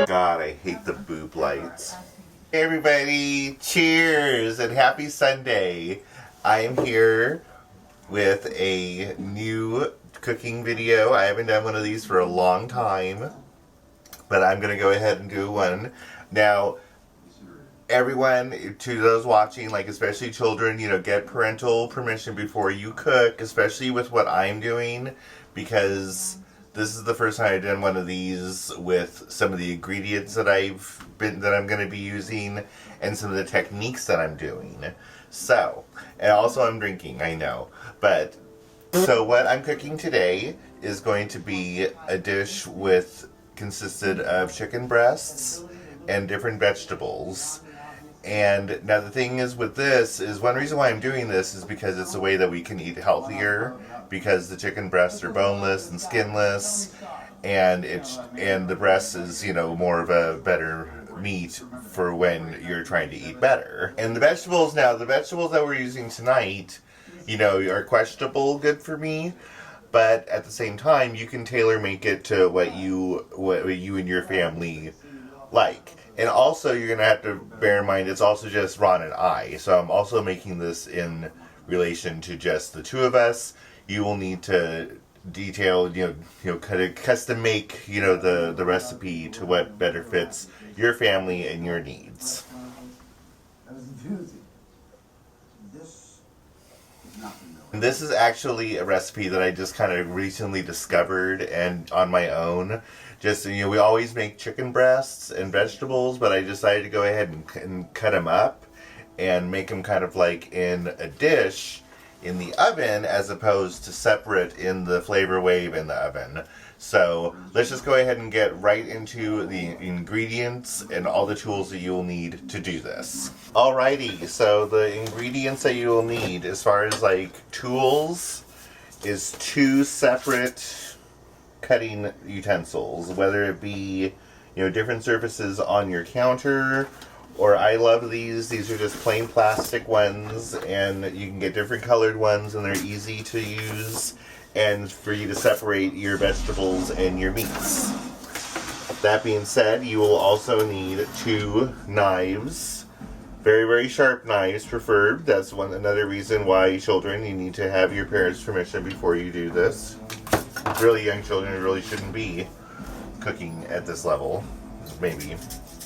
God, I hate the boob lights. Hey everybody, cheers and happy Sunday. I am here with a new cooking video. I haven't done one of these for a long time, but I'm going to go ahead and do one. Now, everyone, to those watching, like especially children, get parental permission before you cook, especially with what I'm doing, because this is the first time I've done one of these with some of the ingredients that I'm going to be using and some of the techniques that I'm doing. So, and also I'm drinking, I know, but so what I'm cooking today is going to be a dish consisted of chicken breasts and different vegetables. And now the thing is with this is one reason why I'm doing this is because it's a way that we can eat healthier, because the chicken breasts are boneless and skinless, and the breast is more of a better meat for when you're trying to eat better. And the vegetables that we're using tonight, are questionable good for me, but at the same time you can tailor make it to what you and your family like. And also, you're going to have to bear in mind, it's also just Ron and I. So I'm also making this in relation to just the two of us. You will need to detail, kind of custom make, the recipe to what better fits your family and your needs. And this is actually a recipe that I just kind of recently discovered and on my own. Just, we always make chicken breasts and vegetables, but I decided to go ahead and cut them up and make them kind of like in a dish in the oven as opposed to separate in the flavor wave in the oven. So let's just go ahead and get right into the ingredients and all the tools that you will need to do this. Alrighty, so the ingredients that you will need as far as like tools is 2 separate cutting utensils, whether it be different surfaces on your counter, or I love these are just plain plastic ones, and you can get different colored ones and they're easy to use and for you to separate your vegetables and your meats. That being said, you will also need 2 knives, very, very sharp knives preferred. That's another reason why children, you need to have your parents' permission before you do this. Really young children really shouldn't be cooking at this level. Maybe.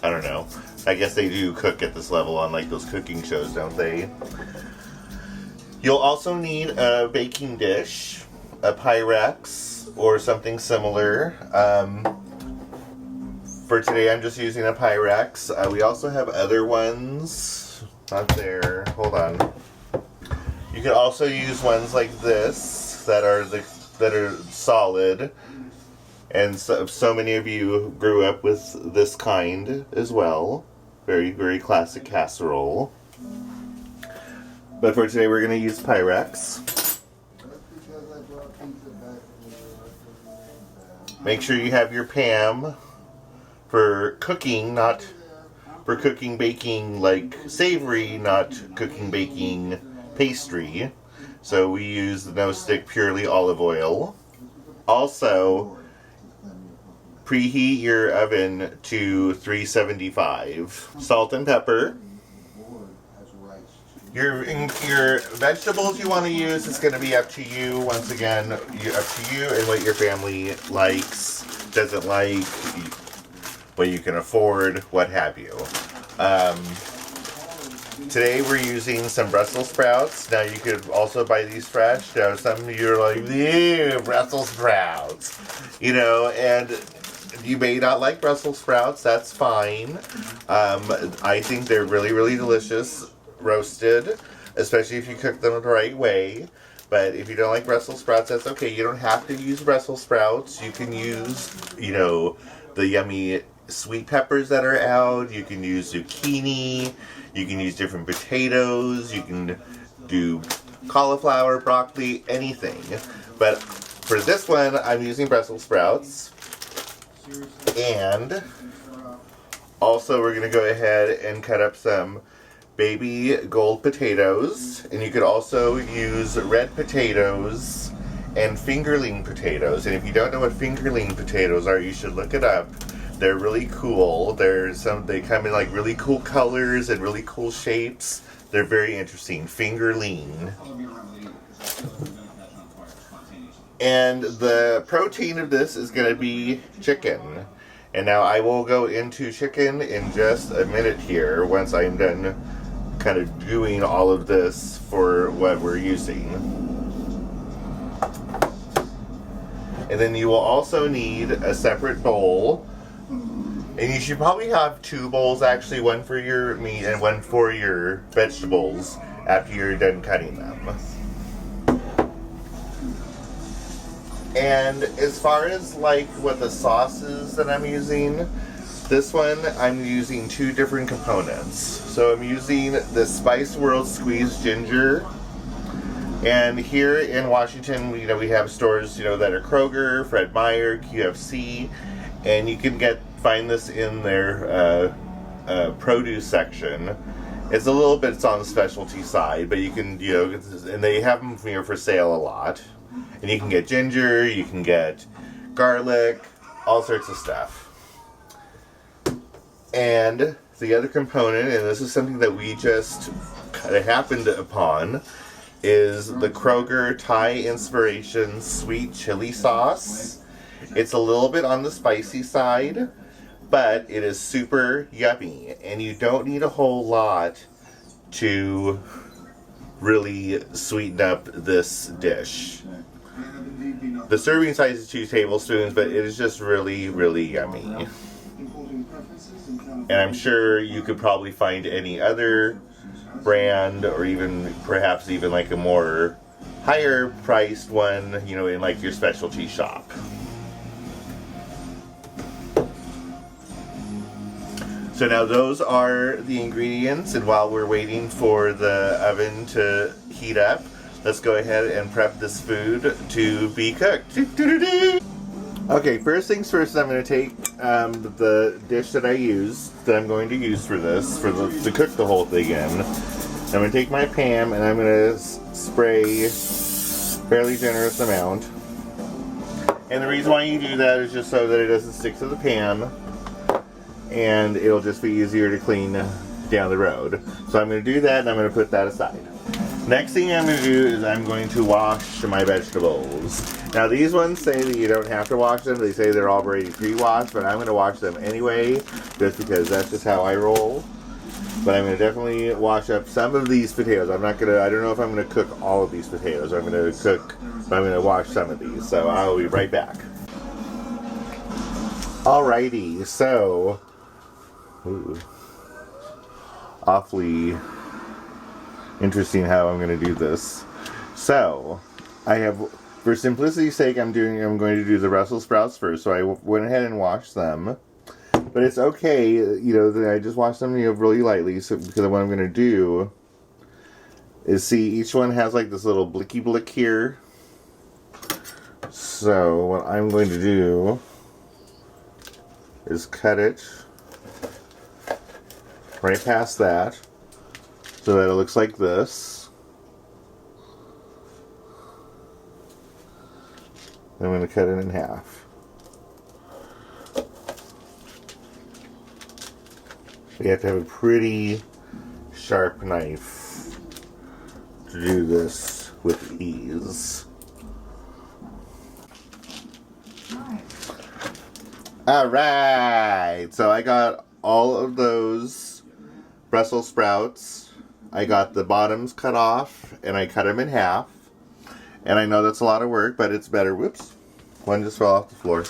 I don't know. I guess they do cook at this level on like those cooking shows, don't they? You'll also need a baking dish, a Pyrex, or something similar. For today I'm just using a Pyrex. We also have other ones. Not there. Hold on. You could also use ones like this that are solid, and so many of you grew up with this kind as well. Very, very classic casserole. But for today we're going to use Pyrex. Make sure you have your pan for cooking, not for cooking, baking like savory, not cooking, baking pastry. So we use the no-stick purely olive oil. Also, preheat your oven to 375. Salt and pepper. Your vegetables you want to use is going to be up to you. Once again, up to you and what your family likes, doesn't like, what you can afford, what have you. Today we're using some Brussels sprouts. Now you could also buy these fresh. Now some of you are like, ew, Brussels sprouts. And you may not like Brussels sprouts. That's fine. I think they're really, really delicious roasted, especially if you cook them the right way. But if you don't like Brussels sprouts, that's okay. You don't have to use Brussels sprouts. You can use, the yummy sweet peppers that are out. You can use zucchini. You can use different potatoes. You can do cauliflower, broccoli, anything. But for this one, I'm using Brussels sprouts. And also we're going to go ahead and cut up some baby gold potatoes. And you could also use red potatoes and fingerling potatoes. And if you don't know what fingerling potatoes are, you should look it up. They're really cool. They come in like really cool colors and really cool shapes. They're very interesting. Finger lean. And the protein of this is going to be chicken. And now I will go into chicken in just a minute here once I'm done kind of doing all of this for what we're using. And then you will also need a separate bowl. And you should probably have 2 bowls actually, one for your meat and one for your vegetables after you're done cutting them. And as far as like what the sauces that I'm using, this one I'm using 2 different components. So I'm using the Spice World squeezed ginger. And here in Washington, we have stores, that are Kroger, Fred Meyer, QFC, and you can find this in their produce section. It's on the specialty side, but you can, and they have them here for sale a lot. And you can get ginger, you can get garlic, all sorts of stuff. And the other component, and this is something that we just kind of happened upon, is the Kroger Thai Inspiration Sweet Chili Sauce. It's a little bit on the spicy side, but it is super yummy. And you don't need a whole lot to really sweeten up this dish. The serving size is 2 tablespoons, but it is just really, really yummy. And I'm sure you could probably find any other brand, or even perhaps even like a more higher priced one, in like your specialty shop. So now those are the ingredients, and while we're waiting for the oven to heat up, let's go ahead and prep this food to be cooked. Okay, first things first, I'm going to take the dish that I'm going to use for this, to cook the whole thing in. I'm going to take my pan and I'm going to spray a fairly generous amount. And the reason why you do that is just so that it doesn't stick to the pan, and it'll just be easier to clean down the road. So I'm going to do that, and I'm going to put that aside. Next thing I'm going to do is I'm going to wash my vegetables. Now these ones say that you don't have to wash them. They say they're already pre-washed, but I'm going to wash them anyway, just because that's just how I roll. But I'm going to definitely wash up some of these potatoes. I don't know if I'm going to cook all of these potatoes. I'm going to wash some of these. So I'll be right back. Alrighty, so awfully interesting how I'm going to do this. So for simplicity's sake, I'm going to do the Brussels sprouts first. So I went ahead and washed them, but it's okay, that I just washed them, really lightly. So because what I'm going to do is see each one has like this little blicky blick here. So what I'm going to do is cut it right past that, so that it looks like this. I'm going to cut it in half. You have to have a pretty sharp knife to do this with ease. Alright, so I got all of those Brussels sprouts. I got the bottoms cut off, and I cut them in half. And I know that's a lot of work, but it's better. Whoops, one just fell off the floor.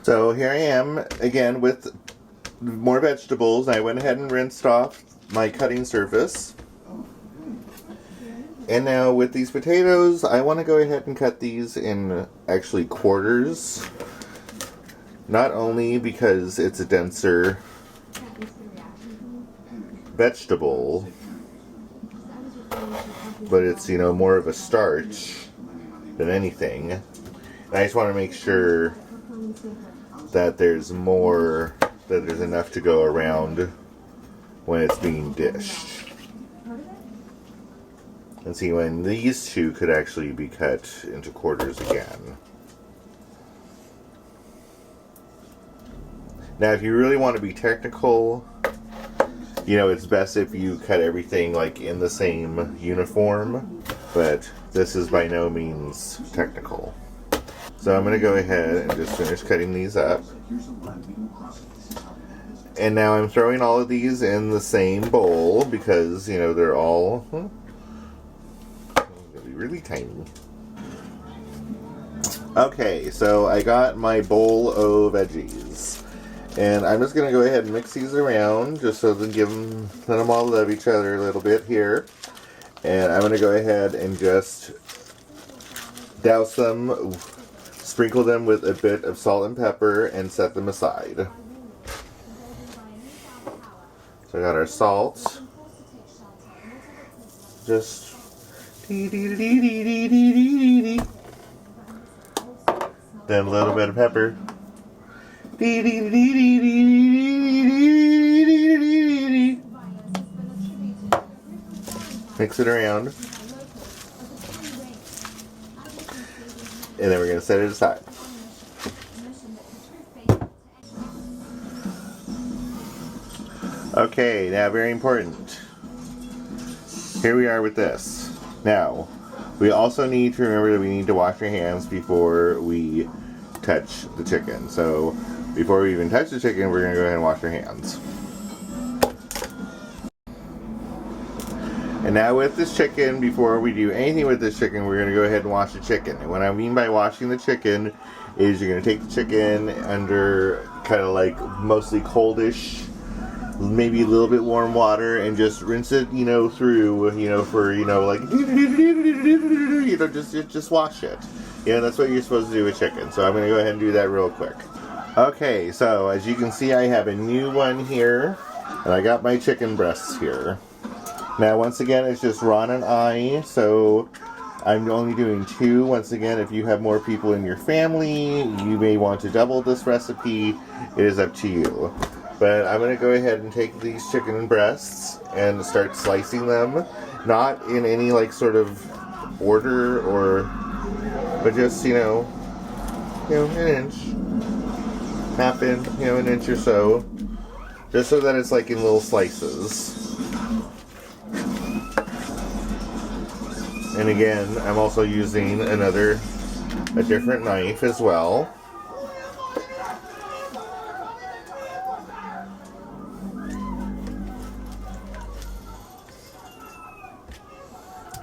So here I am again with more vegetables. I went ahead and rinsed off my cutting surface. And now with these potatoes, I want to go ahead and cut these in actually quarters. Not only because it's a denser vegetable, but it's, more of a starch than anything. And I just want to make sure that there's enough to go around when it's being dished. And see, when these two could actually be cut into quarters again. Now, if you really want to be technical, you know, it's best if you cut everything like in the same uniform, but this is by no means technical. So I'm going to go ahead and just finish cutting these up. And now I'm throwing all of these in the same bowl because, you know, they're all really tiny. Okay, so I got my bowl of veggies. And I'm just going to go ahead and mix these around just so that let them all love each other a little bit here. And I'm going to go ahead and just douse them, sprinkle them with a bit of salt and pepper, and set them aside. So I got our salt. Just then a little bit of pepper. Mix it around. And then we're going to set it aside. Okay, now very important. Here we are with this. Now, we also need to remember that we need to wash our hands before we touch the chicken. So, before we even touch the chicken, we're going to go ahead and wash our hands. And now with this chicken, before we do anything with this chicken, we're going to go ahead and wash the chicken. And what I mean by washing the chicken is you're going to take the chicken under kind of like mostly coldish, maybe a little bit warm water, and just rinse it, you know, through, you know, for, you know, like, you know, just wash it. You know, that's what you're supposed to do with chicken. So I'm going to go ahead and do that real quick. Okay, so as you can see, I have a new one here, and I got my chicken breasts here. Now, once again, it's just Ron and I, so I'm only doing 2. Once again, if you have more people in your family, you may want to double this recipe. It is up to you. But I'm going to go ahead and take these chicken breasts and start slicing them. Not in any, like, sort of order but just, you know, an inch. Half inch, you know, an inch or so. Just so that it's, like, in little slices. And again, I'm also using a different knife as well.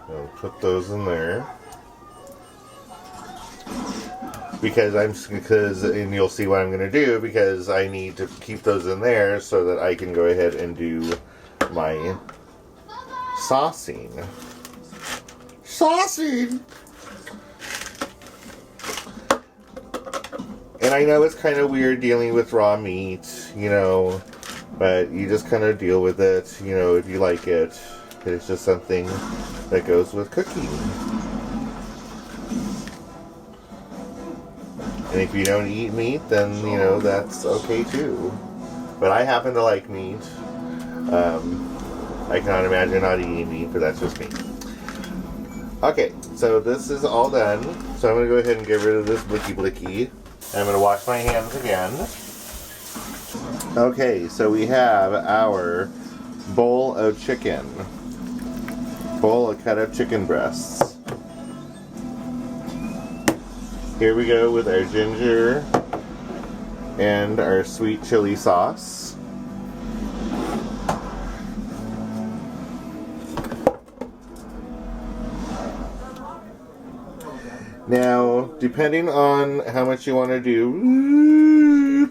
I'll put those in there. And you'll see what I'm going to do, because I need to keep those in there so that I can go ahead and do my saucing. And I know it's kind of weird dealing with raw meat, you know, but you just kind of deal with it, you know, if you like it. It's just something that goes with cooking. And if you don't eat meat, then, you know, that's okay too. But I happen to like meat. I cannot imagine not eating meat, but that's just me. Okay, so this is all done. So I'm going to go ahead and get rid of this blicky. And I'm going to wash my hands again. Okay, so we have our bowl of chicken. Bowl of cut up chicken breasts. Here we go with our ginger and our sweet chili sauce. Now, depending on how much you want to do,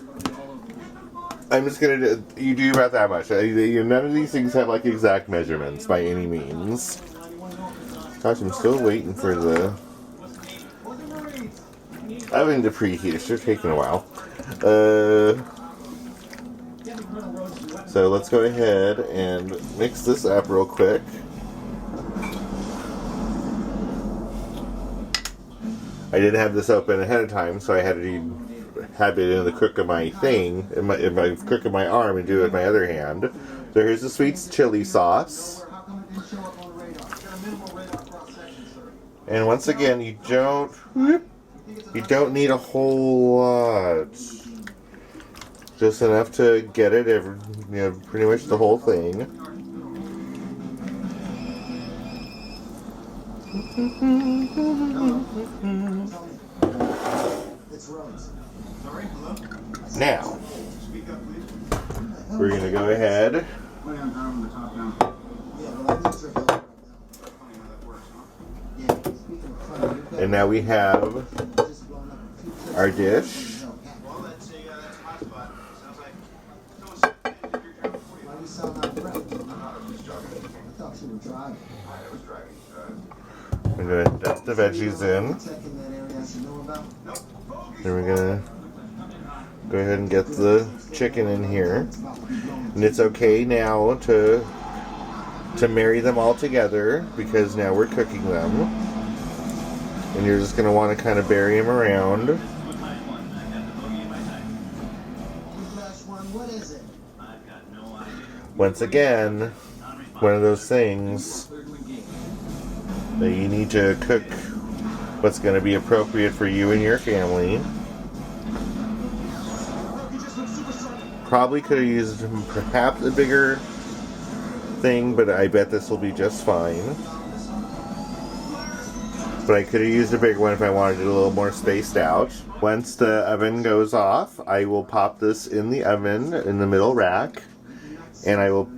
I'm just going to do, you do about that much. None of these things have like exact measurements by any means. Gosh, I'm still waiting for the oven to preheat. It's just taking a while. So let's go ahead and mix this up real quick. I didn't have this open ahead of time, so I had to have it in the crook of my thing, in my crook of my arm, and do it with my other hand. So here's the sweet chili sauce. And once again, you don't need a whole lot. Just enough to get it, pretty much the whole thing. Now, we're going to go ahead and now we have our dish. We're going to dust the veggies in. Then we're going to go ahead and get the chicken in here. And it's okay now to marry them all together because now we're cooking them. And you're just going to want to kind of bury them around. Once again, one of those things that you need to cook what's going to be appropriate for you and your family. Probably could have used perhaps a bigger thing, but I bet this will be just fine. But I could have used a bigger one if I wanted it a little more spaced out. Once the oven goes off, I will pop this in the oven in the middle rack. And I will...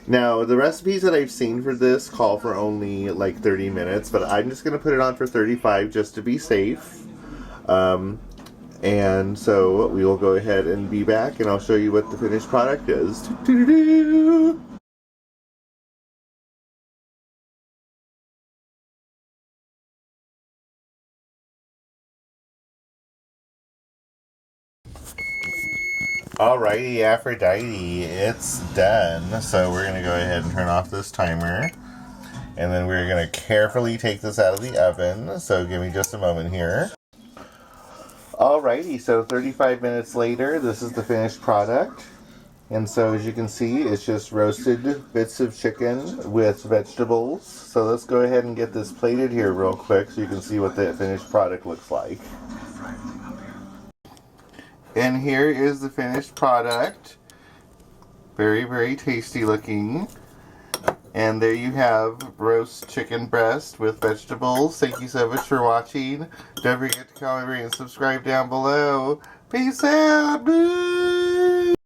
Now, the recipes that I've seen for this call for only like 30 minutes, but I'm just going to put it on for 35 just to be safe. And so we will go ahead and be back, and I'll show you what the finished product is. Doo-doo-doo. Alrighty, Aphrodite, it's done. So we're going to go ahead and turn off this timer. And then we're going to carefully take this out of the oven. So give me just a moment here. Alrighty, so 35 minutes later, this is the finished product. And so as you can see, it's just roasted bits of chicken with vegetables. So let's go ahead and get this plated here real quick so you can see what the finished product looks like. And here is the finished product. Very, very tasty looking. And there you have roast chicken breast with vegetables. Thank you so much for watching. Don't forget to comment, rate, and subscribe down below. Peace out. Boo!